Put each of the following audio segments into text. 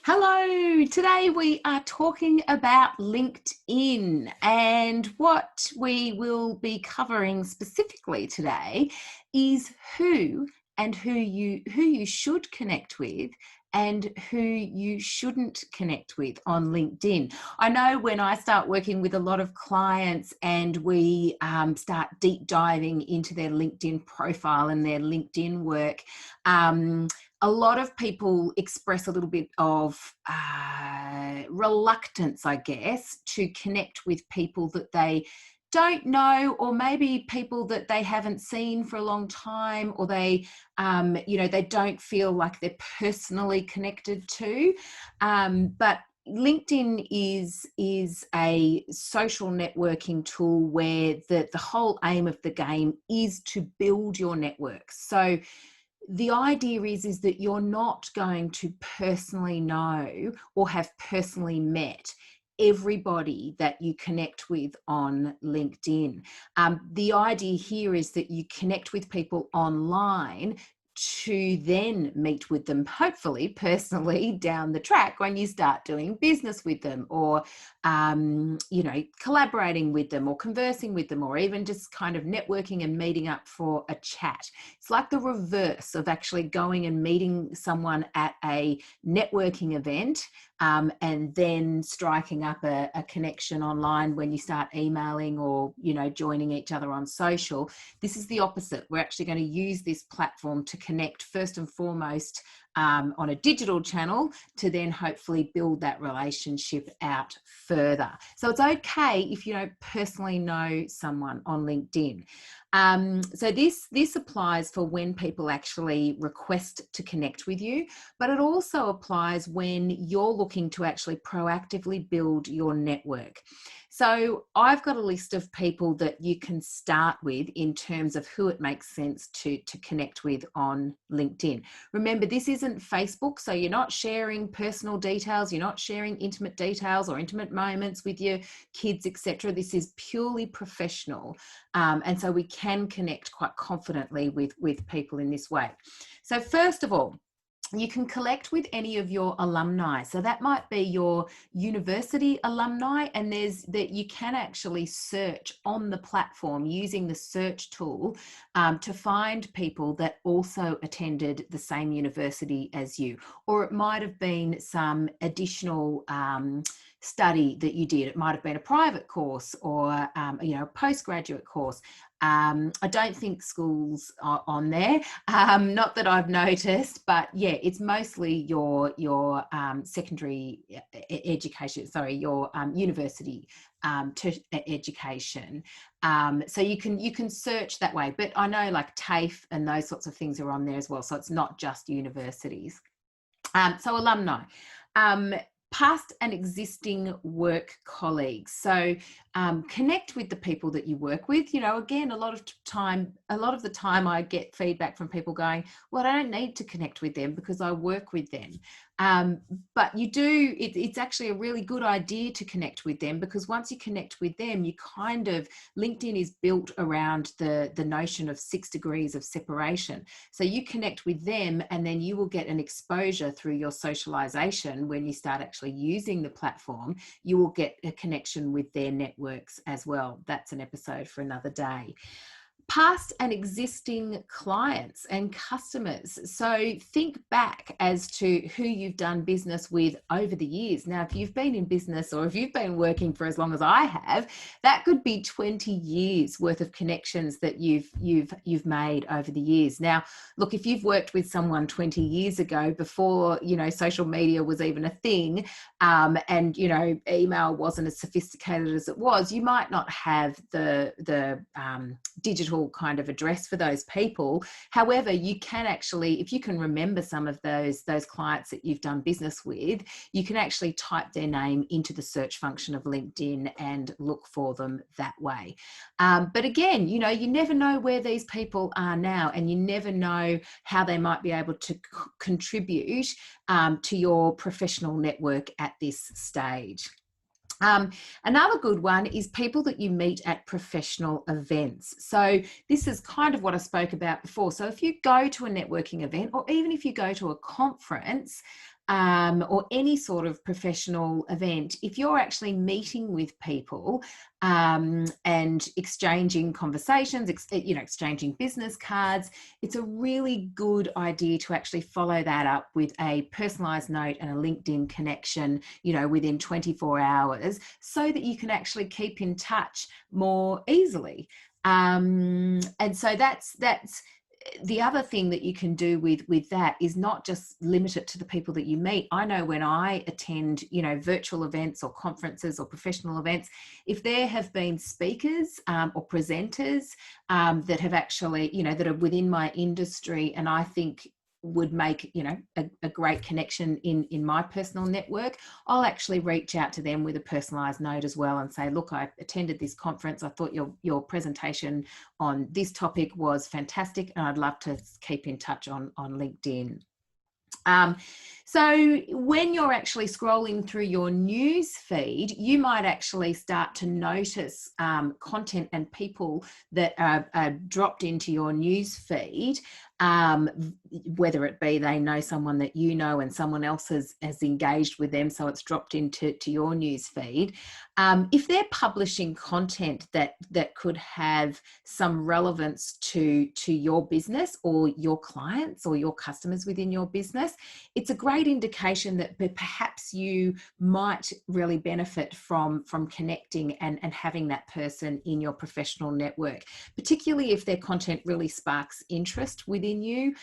Hello, today we are talking about LinkedIn, and what we will be covering specifically today is who you should connect with and who you shouldn't connect with on LinkedIn. I know when I start working with a lot of clients and we start deep diving into their LinkedIn profile and their LinkedIn work, a lot of people express a little bit of reluctance, I guess, to connect with people that they don't know, or maybe people that they haven't seen for a long time, or they don't feel like they're personally connected to. But LinkedIn is a social networking tool where the whole aim of the game is to build your network. So the idea is that you're not going to personally know or have personally met everybody that you connect with on LinkedIn. The idea here is that you connect with people online to then meet with them, hopefully personally, down the track when you start doing business with them, or collaborating with them, or conversing with them, or even just kind of networking and meeting up for a chat. It's like the reverse of actually going and meeting someone at a networking event, and then striking up a connection online when you start emailing or joining each other on social. This is the opposite. We're actually going to use this platform to connect first and foremost on a digital channel, to then hopefully build that relationship out further. So it's okay if you don't personally know someone on LinkedIn. So this applies for when people actually request to connect with you, but it also applies when you're looking to actually proactively build your network. So I've got a list of people that you can start with in terms of who it makes sense to connect with on LinkedIn. Remember, this isn't Facebook, so you're not sharing personal details, you're not sharing intimate details or intimate moments with your kids, etc. This is purely professional, and so we can connect quite confidently with people in this way. So first of all, you can collect with any of your alumni. So that might be your university alumni, and you can actually search on the platform using the search tool to find people that also attended the same university as you, or it might have been some additional study that you did. It might have been a private course or a postgraduate course. I don't think schools are on there, not that I've noticed, but yeah, it's mostly your secondary education, your university education. So you can search that way, but I know like TAFE and those sorts of things are on there as well, so it's not just universities. So alumni. Past and existing work colleagues. So connect with the people that you work with. Again, a lot of the time I get feedback from people going, well, I don't need to connect with them because I work with them. But you do, it's actually a really good idea to connect with them, because once you connect with them, LinkedIn is built around the notion of 6 degrees of separation. So you connect with them, and then you will get an exposure through your socialization. When you start actually using the platform, you will get a connection with their networks as well. That's an episode for another day. Past and existing clients and customers. So think back as to who you've done business with over the years. Now, if you've been in business, or if you've been working for as long as I have, that could be 20 years worth of connections that you've made over the years. Now, look, if you've worked with someone 20 years ago, before social media was even a thing, and email wasn't as sophisticated as it was, you might not have the digital kind of address for those people. However, you can actually, if you can remember some of those clients that you've done business with, you can actually type their name into the search function of LinkedIn and look for them that way. But again, you never know where these people are now, and you never know how they might be able to contribute to your professional network at this stage. Another good one is people that you meet at professional events. So this is kind of what I spoke about before. So if you go to a networking event, or even if you go to a conference, or any sort of professional event, if you're actually meeting with people and exchanging conversations, exchanging business cards, it's a really good idea to actually follow that up with a personalized note and a LinkedIn connection, within 24 hours, so that you can actually keep in touch more easily. And so that's the other thing that you can do with that is not just limit it to the people that you meet. I know when I attend, virtual events or conferences or professional events, if there have been speakers or presenters that have actually, that are within my industry, and I think would make a great connection in my personal network, I'll actually reach out to them with a personalized note as well and say, look, I attended this conference, I thought your presentation on this topic was fantastic, and I'd love to keep in touch on LinkedIn. So when you're actually scrolling through your news feed, you might actually start to notice content and people that are dropped into your news feed, whether it be they know someone that you know and someone else has engaged with them, so it's dropped into your news feed. If they're publishing content that could have some relevance to your business or your clients or your customers within your business, it's a great indication that perhaps you might really benefit from connecting and having that person in your professional network, particularly if their content really sparks interest within you.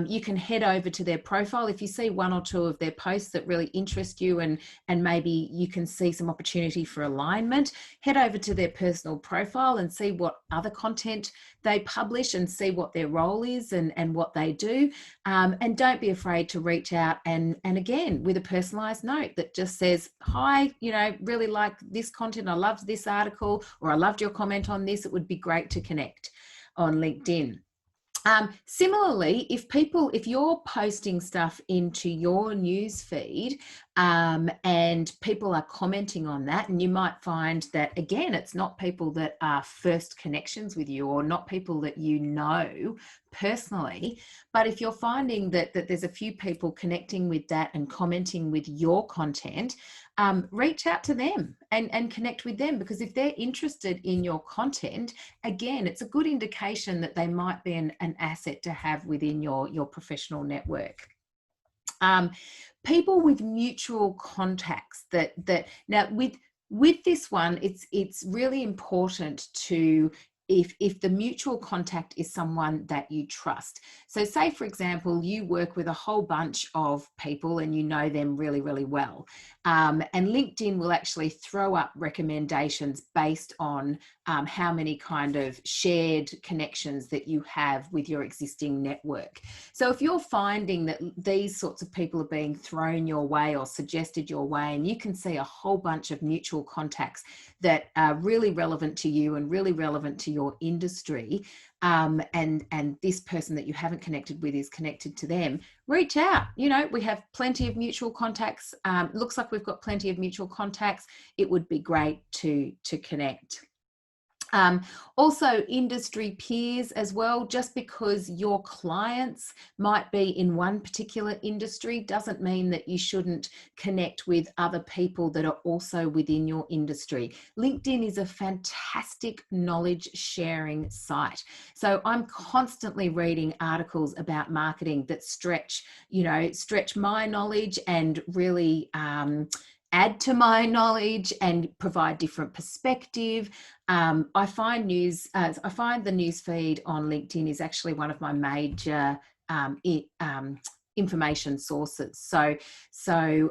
You can head over to their profile. If you see one or two of their posts that really interest you and maybe you can see some opportunity for alignment, head over to their personal profile and see what other content they publish and see what their role is and what they do. And don't be afraid to reach out and again, with a personalized note that just says, hi, really like this content. I loved this article, or I loved your comment on this. It would be great to connect on LinkedIn. Similarly, if you're posting stuff into your news feed and people are commenting on that, and you might find that, again, it's not people that are first connections with you or not people that you know personally, but if you're finding that there's a few people connecting with that and commenting with your content, reach out to them and connect with them, because if they're interested in your content, again, it's a good indication that they might be an asset to have within your professional network. People with mutual contacts that now with this one, it's really important to, if the mutual contact is someone that you trust. So say, for example, you work with a whole bunch of people and you know them really, really well. And LinkedIn will actually throw up recommendations based on how many kind of shared connections that you have with your existing network. So if you're finding that these sorts of people are being thrown your way or suggested your way, and you can see a whole bunch of mutual contacts that are really relevant to you and really relevant to your industry, and this person that you haven't connected with is connected to them, reach out. We have plenty of mutual contacts. Looks like we've got plenty of mutual contacts. It would be great to connect. Also industry peers as well. Just because your clients might be in one particular industry doesn't mean that you shouldn't connect with other people that are also within your industry. LinkedIn is a fantastic knowledge sharing site. So I'm constantly reading articles about marketing that stretch my knowledge and really add to my knowledge and provide different perspective. I find the news feed on LinkedIn is actually one of my major information sources. So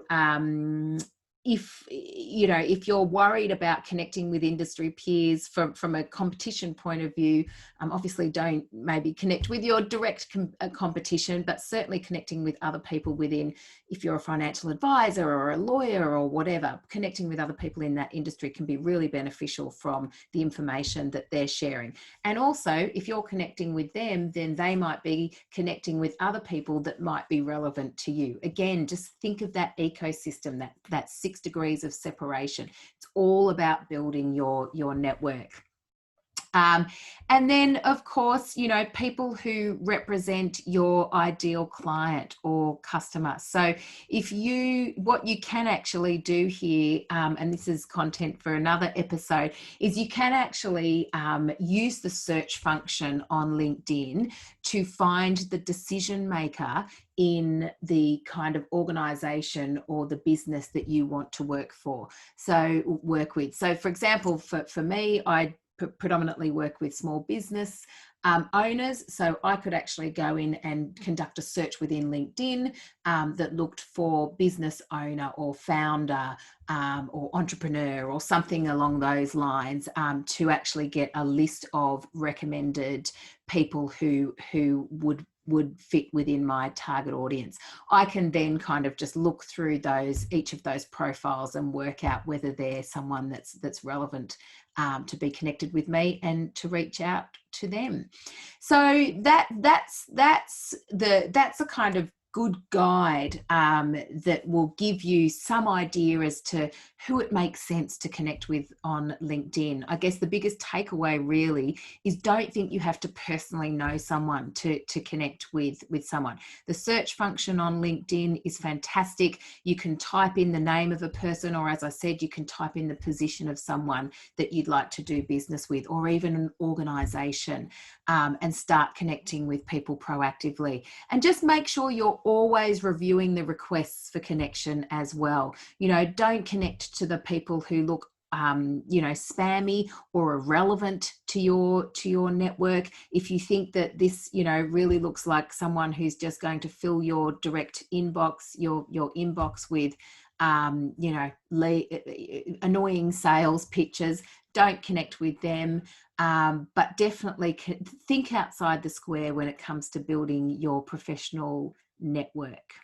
if you're worried about connecting with industry peers from a competition point of view, obviously don't maybe connect with your direct competition, but certainly connecting with other people within, if you're a financial advisor or a lawyer or whatever, connecting with other people in that industry can be really beneficial from the information that they're sharing. And also, if you're connecting with them, then they might be connecting with other people that might be relevant to you. Again, just think of that ecosystem, that 6 degrees of separation. It's all about building your network. And then, of course, you know, people who represent your ideal client or customer. So what you can actually do here, and this is content for another episode, is you can actually use the search function on LinkedIn to find the decision maker in the kind of organization or the business that you want to work with. So for example, for me, I predominantly work with small business owners. So I could actually go in and conduct a search within LinkedIn that looked for business owner or founder or entrepreneur or something along those lines to actually get a list of recommended people who would fit within my target audience. I can then kind of just look through each of those profiles and work out whether they're someone that's relevant to be connected with me and to reach out to them. So that's a kind of good guide that will give you some idea as to who it makes sense to connect with on LinkedIn. I guess the biggest takeaway really is don't think you have to personally know someone to connect with someone. The search function on LinkedIn is fantastic. You can type in the name of a person, or as I said, you can type in the position of someone that you'd like to do business with, or even an organization, and start connecting with people proactively. And just make sure you're always reviewing the requests for connection as well. You know, don't connect to the people who look spammy or irrelevant to your network. If you think that this, really looks like someone who's just going to fill your direct inbox, your inbox with, annoying sales pitches, don't connect with them. But definitely think outside the square when it comes to building your professional network.